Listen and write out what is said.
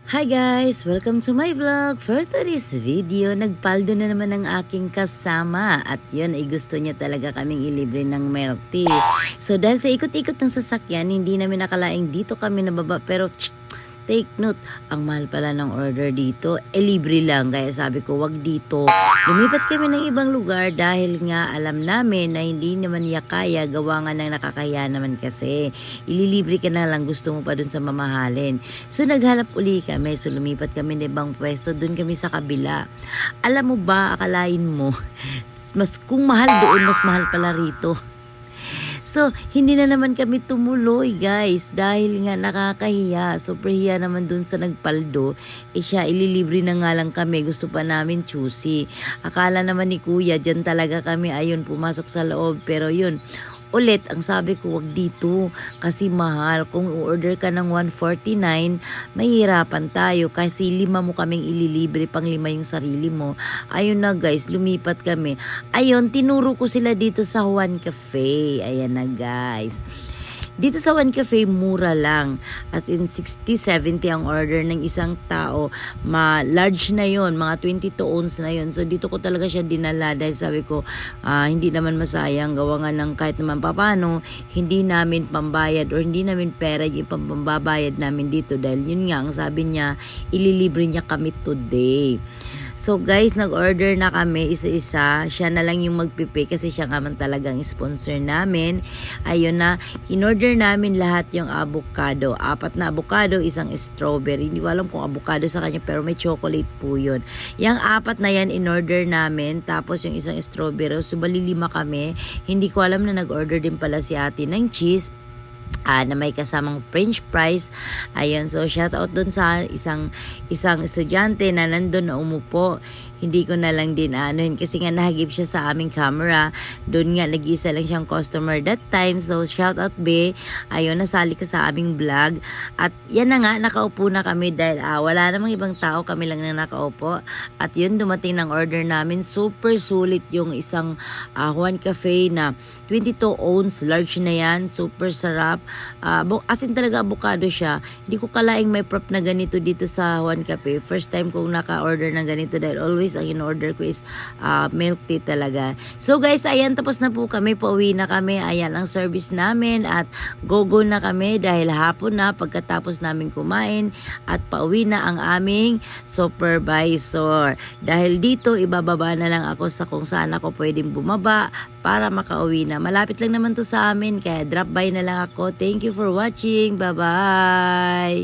Hi guys! Welcome to my vlog. For today's video, nagpaldo na naman ang aking kasama. At yun ay gusto niya talaga kaming ilibre ng milk tea. So dahil sa ikot-ikot ng sasakyan, hindi namin nakalaing dito kami nababa. Pero take note, ang mahal pala ng order dito, libre lang. Kaya sabi ko, wag dito. Lumipat kami ng ibang lugar dahil nga alam namin na hindi naman niya kaya, gawa nga ng nakakaya naman kasi. Ililibre ka na lang, gusto mo pa dun sa mamahalin. So naghanap uli kami, so lumipat kami ng ibang pwesto, dun kami sa kabila. Alam mo ba, akalain mo, kung mahal doon, mas mahal pala rito. So, hindi na naman kami tumuloy guys dahil nga nakakahiya. Super hiya naman dun sa nagpaldo. Siya ililibre na nga lang kami. Gusto pa namin choosy. Akala naman ni kuya dyan talaga kami ayun pumasok sa loob. Pero yun, ulit, ang sabi ko, wag dito kasi mahal. Kung order ka ng 149, mahirapan tayo kasi 5 mo kaming ililibre, pang 5 yung sarili mo. Ayun na guys, lumipat kami. Ayun, tinuro ko sila dito sa Juan Cafe. Ayan na guys. Dito sa One Cafe, mura lang. As in 60-70 ang order ng isang tao. Large na yon, mga 22 ounce na yon. So dito ko talaga siya dinala dahil sabi ko, hindi naman masayang. Gawa nga ng kahit naman papano, hindi namin pambayad or hindi namin pera yung pambabayad namin dito. Dahil yun nga, ang sabi niya, ililibre niya kami today. So guys, nag-order na kami isa-isa. Siya na lang yung magpipay kasi siya naman talagang sponsor namin. Ayun na, kinorder namin lahat yung avocado. 4 na avocado, isang strawberry. Hindi ko alam kung avocado sa kanya pero may chocolate po yun. Yung 4 na yan, in-order namin. Tapos yung isang strawberry, so bali 5 kami. Hindi ko alam na nag-order din pala si ate ng cheese. Na may kasamang french fries. Ayun, so shout out dun sa isang estudyante na nandun na umupo. Hindi ko na lang din kasi nga nahagip siya sa aming camera. Doon nga nag-isa lang siyang customer that time. So shout out be. Ayun, nasali ka sa aming vlog. At yan na nga, nakaupo na kami dahil wala namang ibang tao, kami lang na nakaupo. At yun, dumating ng order namin. Super sulit yung isang Juan Cafe na 22 ounce, large na yan. Super sarap. As in talaga avocado siya. Hindi ko kalaing may prop na ganito dito sa Juan Cafe. First time kong naka-order ng ganito dahil always ang in-order ko is milk tea talaga. So guys, ayan, tapos na po kami. Pauwi na kami. Ayan ang service namin at go-go na kami dahil hapon na pagkatapos namin kumain at pauwi na ang aming supervisor. Dahil dito, ibababa na lang ako sa kung saan ako pwedeng bumaba para makauwi na. Malapit lang naman to sa amin kaya drop by na lang ako. Thank you for watching. Bye-bye!